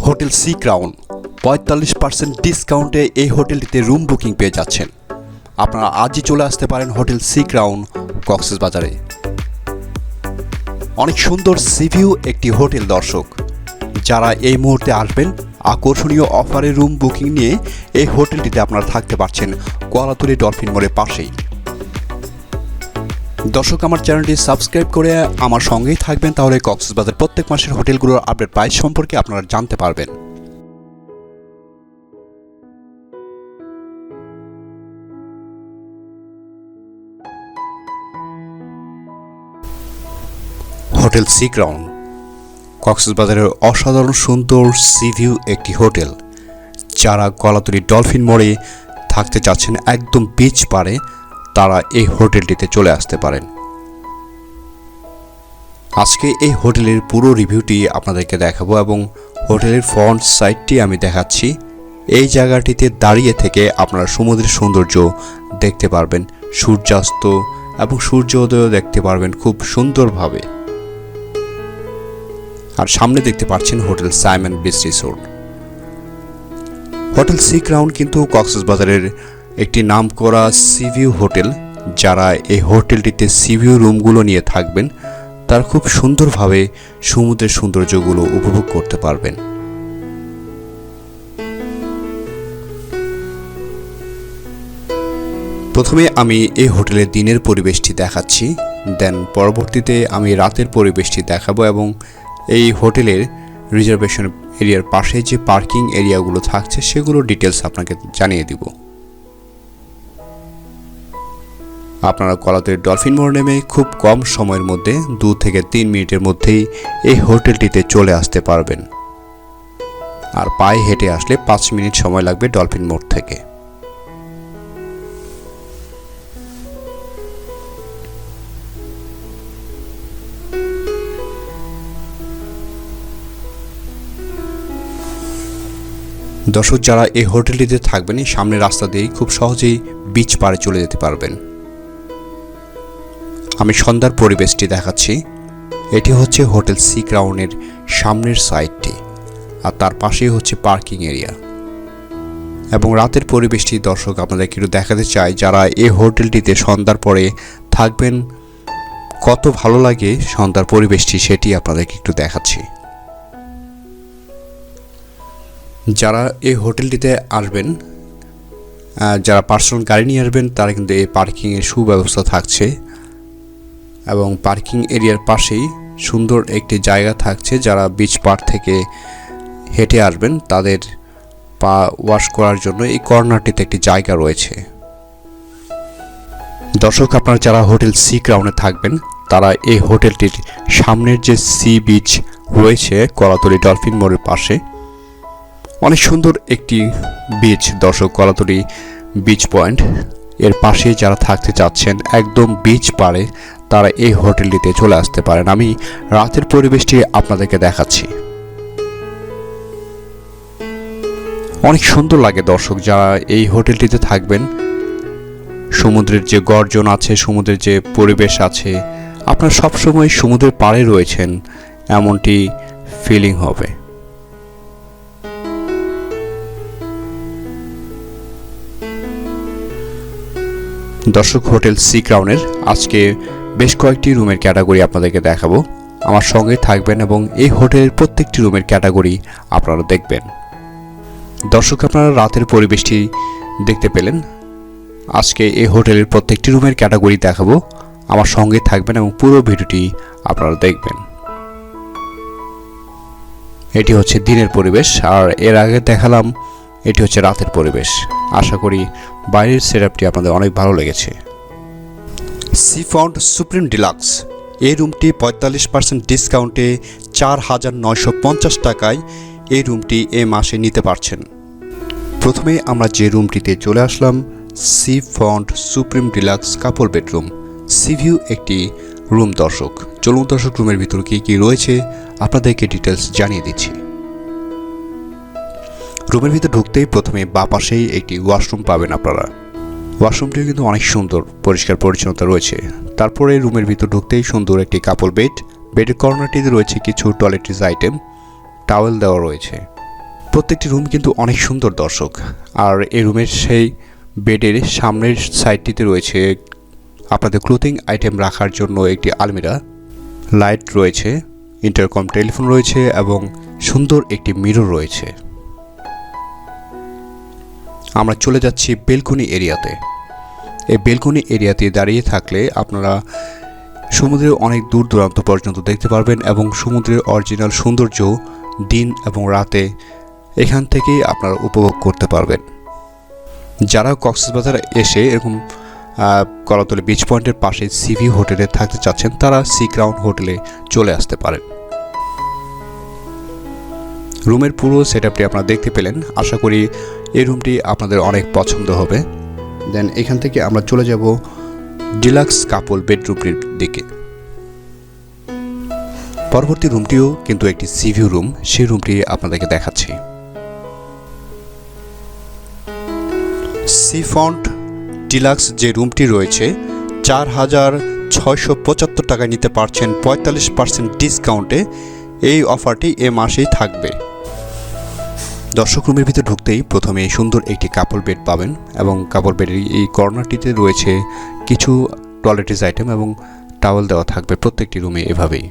Hotel sea crown ৪৫% ডিসকাউন্টে এই হোটেলটিতে room booking পেয়ে যাচ্ছেন। আপনারা আজই চলে আসতে পারেন হোটেল সি ক্রাউন কক্সবাজারে। অনেক সুন্দর সিভিউ একটি হোটেল দর্শক, যারা এই মুহূর্তে আসবেন আকর্ষণীয় অফারে রুম বুকিং নিয়ে এই হোটেলটিতে আপনারা থাকতে পারছেন কলাতলী ডলফিন মোড়ের পাশেই। দর্শক, আমার চ্যানেলটি সাবস্ক্রাইব করে আমার সঙ্গেই থাকবেন, তাহলে কক্সবাজার প্রত্যেক মাসের হোটেলগুলোর আপডেট প্রাইস সম্পর্কে আপনারা জানতে পারবেন। হোটেল সি ক্রাউন কক্সবাজারের অসাধারণ সুন্দর সিভিউ একটি হোটেল, যারা কলাতলী ডলফিন মোড়ে থাকতে চাচ্ছেন একদম বিচ পাড়ে, তারা এই হোটেলটিতে চলে আসতে পারেন। আজকে এই হোটেলের পুরো রিভিউটি আপনাদেরকে দেখাবো এবং হোটেলের ফ্রন্ট সাইডটি আমি দেখাচ্ছি। এই জায়গাটিতে দাঁড়িয়ে থেকে আপনারা সমুদ্রের সৌন্দর্য দেখতে পারবেন, সূর্যাস্ত এবং সূর্যোদয় দেখতে পারবেন খুব সুন্দরভাবে। আর সামনে দেখতে পাচ্ছেন hotel Sayeman beach resort. Hotel sea crown কিন্তু কক্সবাজারের একটি নামকরা সিভিউ হোটেল। যারা এই হোটেলটিতে সিভিউ রুমগুলো নিয়ে থাকবেন, তার খুব সুন্দরভাবে সমুদ্রের সৌন্দর্যগুলো উপভোগ করতে পারবেন। প্রথমে আমি এই হোটেলের দিনের পরিবেশটি দেখাচ্ছি, দেন পরবর্তীতে আমি রাতের পরিবেশটি দেখাবো এবং এই হোটেলের রিজার্ভেশন এরিয়ার পাশে যে পার্কিং এরিয়াগুলো থাকছে সেগুলোর ডিটেলস আপনাকে জানিয়ে দিব। আপনারা কলাতলী ডলফিন মোড় নেমে খুব কম সময়ের মধ্যে 2 থেকে 3 মিনিটের মধ্যেই এই হোটেলটিতে চলে আসতে পারবেন। আর পায়ে হেঁটে আসলে 5 মিনিট সময় লাগবে ডলফিন মোড় থেকে। দর্শক, যারা এই হোটেলটিতে থাকবেন সামনের রাস্তা দিয়েই খুব সহজেই বিচ পাড়ে চলে যেতে পারবেন। আমি সন্ধ্যার পরিবেশটি দেখাচ্ছি। এটি হচ্ছে হোটেল সি ক্রাউনের সামনের সাইডটি, আর তার পাশেই হচ্ছে পার্কিং এরিয়া। এবং রাতের পরিবেশটি দর্শক আপনাদেরকে একটু দেখাতে চাই, যারা এই হোটেলটিতে সন্ধ্যার পরে থাকবেন কত ভালো লাগে সন্ধ্যার পরিবেশটি, সেটি আপনাদেরকে একটু দেখাচ্ছি। যারা এই হোটেলটিতে আসবেন, যারা পার্সোনাল গাড়ি নিয়ে আসবেন, তারা কিন্তু এই পার্কিংয়ের সুব্যবস্থা থাকছে এবং পার্কিং এরিয়ার পাশেই সুন্দর একটি জায়গা থাকছে। যারা বিচ পাড় থেকে হেঁটে আসবেন, তাদের পা ওয়াশ করার জন্য এই কর্নারটিতে একটি জায়গা রয়েছে। দর্শক, আপনারা যারা হোটেল সি ক্রাউনে থাকবেন, তারা এই হোটেলটির সামনের যে সি বিচ রয়েছে কলাতলী ডলফিন মোড়ের পাশে, অনেক সুন্দর একটি বিচ দর্শক, কলাতলী বিচ পয়েন্ট এর পাশে যারা থাকতে চাচ্ছেন একদম বিচ পাড়ে, তারা এই হোটেলটিতে চলে আসতে পারেন। আমি রাতের পরিবেশটি আপনাদেরকে দেখাচ্ছি। অনেক সুন্দর লাগে দর্শক, যারা এই হোটেলটিতে থাকবেন। সমুদ্রের যে গর্জন আছে, সমুদ্রের যে পরিবেশ আছে, আপনারা সবসময় সমুদ্রের পাড়ে রয়েছেন এমনটি ফিলিং হবে। দর্শক, হোটেল সি ক্রাউনের আজকে বেশ কয়েকটি রুমের ক্যাটাগরি আপনাদেরকে দেখাবো। আমার সঙ্গে থাকবেন এবং এই হোটেলের প্রত্যেকটি রুমের ক্যাটাগরি আপনারা দেখবেন। দর্শক, আপনারা রাতের পরিবেশটি দেখতে পেলেন। আজকে এই হোটেলের প্রত্যেকটি রুমের ক্যাটাগরি দেখাবো। আমার সঙ্গে থাকবেন এবং পুরো ভিডিওটি আপনারা দেখবেন। এটি হচ্ছে দিনের পরিবেশ, আর এর আগে দেখালাম এটি হচ্ছে রাতের পরিবেশ। আশা করি বাইরের সেটআপটি আপনাদের অনেক ভালো লেগেছে। সি ফাউন্ড সুপ্রিম ডিলাক্স এই রুমটি 45% ডিসকাউন্টে 4,950 টাকায় এই রুমটি এ মাসে নিতে পারছেন। প্রথমে আমরা যে রুমটিতে চলে আসলাম, sea found supreme deluxe couple bedroom sea view একটি রুম দর্শক। চলুন দর্শক, রুমের ভিতর কি রয়েছে আপনাদেরকে ডিটেলস জানিয়ে দিচ্ছি। রুমের ভিতর ঢুকতেই প্রথমে বাঁ পাশেই একটি ওয়াশরুম পাবেন আপনারা। ওয়াশরুমটিও কিন্তু অনেক সুন্দর, পরিষ্কার পরিচ্ছন্নতা রয়েছে। তারপরে রুমের ভিতর ঢুকতেই সুন্দর একটি কাপল বেড। বেডের কর্নারটিতে রয়েছে কিছু টয়লেট্রিজ আইটেম, টাওয়েল দেওয়া রয়েছে। প্রত্যেকটি রুম কিন্তু অনেক সুন্দর দর্শক। আর এই রুমের সেই বেডের সামনের সাইডটিতে রয়েছে আপনাদের ক্লোথিং আইটেম রাখার জন্য একটি আলমিরা, লাইট রয়েছে, ইন্টারকম টেলিফোন রয়েছে এবং সুন্দর একটি মিরর রয়েছে। আমরা চলে যাচ্ছি বেলকনি এরিয়াতে। এই বেলকনি এরিয়াতে দাঁড়িয়ে থাকলে আপনারা সমুদ্রের অনেক দূর দূরান্ত পর্যন্ত দেখতে পারবেন এবং সমুদ্রের অরিজিনাল সৌন্দর্য দিন এবং রাতে এখান থেকেই আপনারা উপভোগ করতে পারবেন। যারা কক্সবাজার এসে এরকম কলাতলী বিচ পয়েন্টের পাশে সিভি হোটেলে থাকতে চাচ্ছেন তারা সি ক্রাউন হোটেলে চলে আসতে পারেন। রুমের পুরো সেটআপটি আপনারা দেখতে পেলেন। আশা করি এই রুমটি আপনাদের অনেক পছন্দ হবে। দেন এখান থেকে আমরা চলে যাব ডিলাক্স কাপল বেডরুমটির দিকে। পরবর্তী রুমটিও কিন্তু একটি সিভিউ রুম, সেই রুমটি আপনাদেরকে দেখাচ্ছি। সি ফ্রন্ট ডিলাক্স যে রুমটি রয়েছে 4,675 টাকায় নিতে পারছেন 45% ডিসকাউন্টে। এই অফারটি এ মাসেই থাকবে। দর্শক, রুমের ভিতরে ঢুকতেই প্রথমে সুন্দর একটি কাপল বেড পাবেন এবং কাপল বেডের এই কর্নারটিতে রয়েছে কিছু টয়লেটিস আইটেম এবং টাওয়েল দেওয়া থাকবে প্রত্যেকটি রুমে এভাবেই।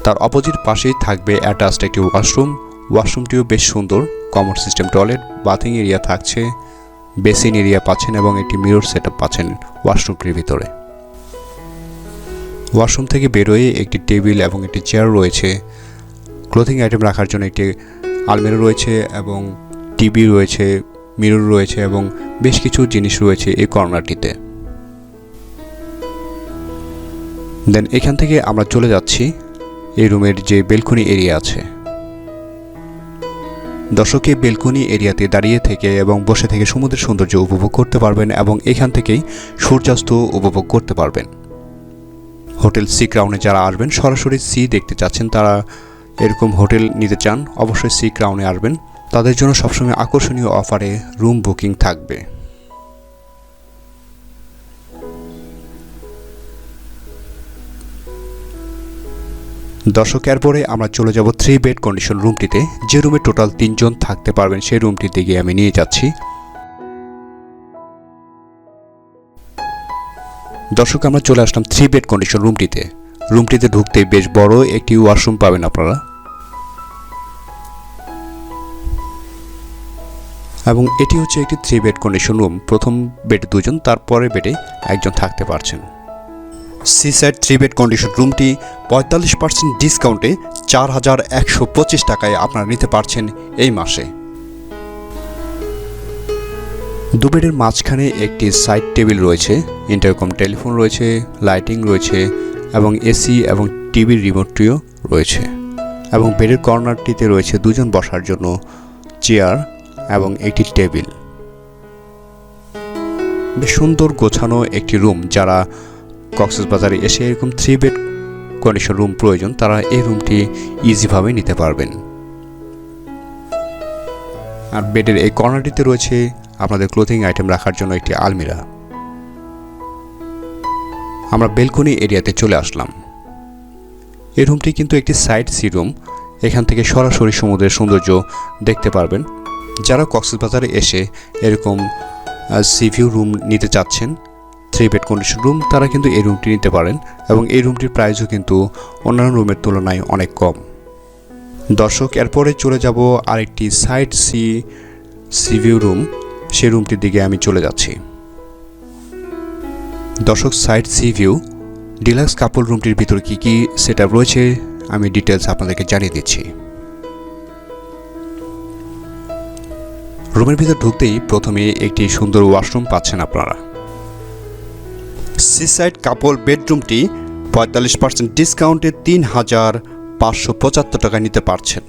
তার অপোজিট পাশেই থাকবে অ্যাটাচড একটি ওয়াশরুম। ওয়াশরুমটিও বেশ সুন্দর, common system toilet, bathing area থাকছে, বেসিন এরিয়া পাচ্ছেন এবং একটি মিরর সেটআপ পাচ্ছেন ওয়াশরুমটির ভিতরে। ওয়াশরুম থেকে বেরোয়ে একটি টেবিল এবং একটি চেয়ার রয়েছে, ক্লোথিং আইটেম রাখার জন্য একটি আলমিরা রয়েছে এবং টিভি রয়েছে, মিরর রয়েছে এবং বেশ কিছু জিনিস রয়েছে এই কর্নারটিতে। দেন এখান থেকে আমরা চলে যাচ্ছি এই রুমের যে বেলকনি এরিয়া আছে। দর্শক, এই বেলকনি এরিয়াতে দাঁড়িয়ে থেকে এবং বসে থেকে সমুদ্রের সৌন্দর্য উপভোগ করতে পারবেন এবং এখান থেকেই সূর্যাস্ত উপভোগ করতে পারবেন। হোটেল সি ক্রাউনে যারা আসবেন, সরাসরি সি দেখতে চাচ্ছেন, তারা এরকম হোটেল নিতে চান, অবশ্যই সি ক্রাউনে আসবেন। তাদের জন্য সবসময় আকর্ষণীয় অফারে রুম বুকিং থাকবে। দর্শক, এরপরে আমরা চলে যাব 3 বেড কন্ডিশন রুমটিতে, যে রুমে টোটাল 3 জন থাকতে পারবেন সেই রুমটির দিকে আমি নিয়ে যাচ্ছি। দর্শক, আমরা চলে আসলাম 3 বেড কন্ডিশন রুমটিতে। রুমটিতে ঢুকতে বেশ বড় একটি ওয়াশরুম পাবেন আপনারা এবং এটি হচ্ছে একটি 3 বেড কন্ডিশন রুম। প্রথম বেডে 2 জন, তারপরে বেডে 1 জন থাকতে পারছেন। সি সাইড 3 বেড কন্ডিশন রুমটি 45% ডিসকাউন্টে 4,125 টাকায় আপনারা নিতে পারছেন এই মাসে। 2 বেডের মাঝখানে একটি সাইড টেবিল রয়েছে, ইন্টারকম টেলিফোন রয়েছে, লাইটিং রয়েছে এবং এসি এবং টিভির রিমোটটিও রয়েছে এবং বেডের কর্নারটিতে রয়েছে 2 জন বসার জন্য চেয়ার এবং একটি টেবিল। বেশ সুন্দর গোছানো একটি রুম। যারা কক্সবাজারে এসে এরকম 3 বেড কন্ডিশন রুম প্রয়োজন তারা এই রুমটি ইজিভাবে নিতে পারবেন। আর বেডের এই কর্নারটিতে রয়েছে আপনাদের ক্লোথিং আইটেম রাখার জন্য একটি আলমিরা। আমরা বেলকনি এরিয়াতে চলে আসলাম। এই রুমটি কিন্তু একটি সাইড সি রুম, এখান থেকে সরাসরি সমুদ্রের সৌন্দর্য দেখতে পারবেন। যারা কক্সবাজারে এসে এরকম সিভিউ রুম নিতে চাচ্ছেন 3 বেড কন্ডিশন রুম, তারা কিন্তু এই রুমটি নিতে পারেন এবং এই রুমটির প্রাইসও কিন্তু অন্যান্য রুমের তুলনায় অনেক কম। দর্শক, এরপরে চলে যাব আরেকটি সাইড সিভিউ রুম, সেই রুমটির দিকে আমি চলে যাচ্ছি। দর্শক, সাইড সিভিউ ডিলাক্স কাপল রুমটির ভিতর কি কি সেটআপ রয়েছে আমি ডিটেলস আপনাদেরকে জানিয়ে দিচ্ছি। রুমের ভিতর ঢুকতেই প্রথমে একটি সুন্দর ওয়াশরুম পাচ্ছেন আপনারা। সি সাইড কাপল বেডরুমটি 45% ডিসকাউন্টে 3,575 টাকা নিতে পারছেন।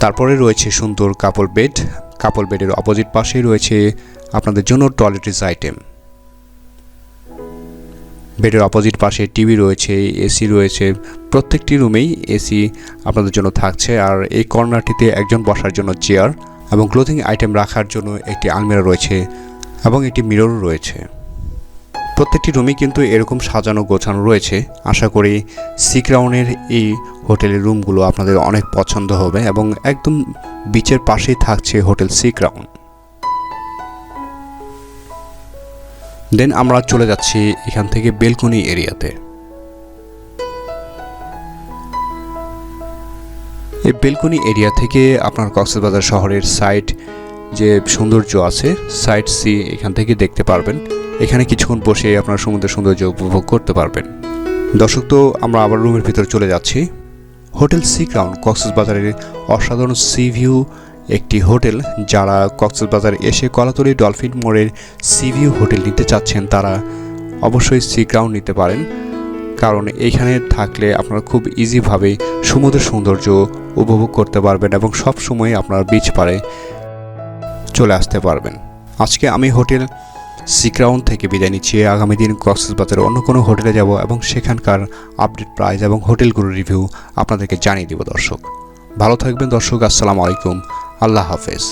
তারপরে রয়েছে সুন্দর কাপল বেড। কাপল বেডের অপোজিট পাশেই রয়েছে আপনাদের জন্য টয়লেটিস আইটেম। বেডের অপোজিট পাশে টিভি রয়েছে, এসি রয়েছে, প্রত্যেকটি রুমেই এসি আপনাদের জন্য থাকছে। আর এই কর্নারটিতে 1 জন বসার জন্য চেয়ার এবং ক্লোথিং আইটেম রাখার জন্য একটি আলমিরা রয়েছে এবং একটি মিরর রয়েছে। প্রত্যেকটি রুমই কিন্তু এরকম সাজানো গোছানো রয়েছে। আশা করি সি ক্রাউনের এই হোটেলের রুমগুলো আপনাদের অনেক পছন্দ হবে এবং একদম বিচের পাশেই থাকছে হোটেল সি ক্রাউন। দেন আমরা চলে যাচ্ছি এখান থেকে বেলকনি এরিয়াতে। এই বেলকনি এরিয়া থেকে আপনার কক্সবাজার শহরের সাইড যে সৌন্দর্য আছে, সাইড সি এখান থেকে দেখতে পারবেন। এখানে কিছুক্ষণ বসে আপনার সমুদ্রের সৌন্দর্য উপভোগ করতে পারবেন। দর্শক, তো আমরা আবার রুমের ভিতরে চলে যাচ্ছি। হোটেল সি ক্রাউন কক্সবাজারের অসাধারণ সি ভিউ একটি হোটেল। যারা কক্সবাজার এসে কলাতলী ডলফিন মোড়ের সি ভিউ হোটেল নিতে চাচ্ছেন তারা অবশ্যই সি ক্রাউন নিতে পারেন, কারণ এইখানে থাকলে আপনারা খুব ইজিভাবে সমুদ্রের সৌন্দর্য উপভোগ করতে পারবেন এবং সব সময় আপনারা বিচ পাড়ে চলে আসতে পারবেন। আজকে আমি হোটেল সি ক্রাউন থেকে বিদায় নিচ্ছি। আগামী দিন কক্সবাজারে অন্য কোনো হোটেলে যাব এবং সেখানকার আপডেট প্রাইস এবং হোটেলগুলোর রিভিউ আপনাদেরকে জানিয়ে দিব। দর্শক ভালো থাকবেন। দর্শক, আসসালামু আলাইকুম, আল্লাহ হাফেজ।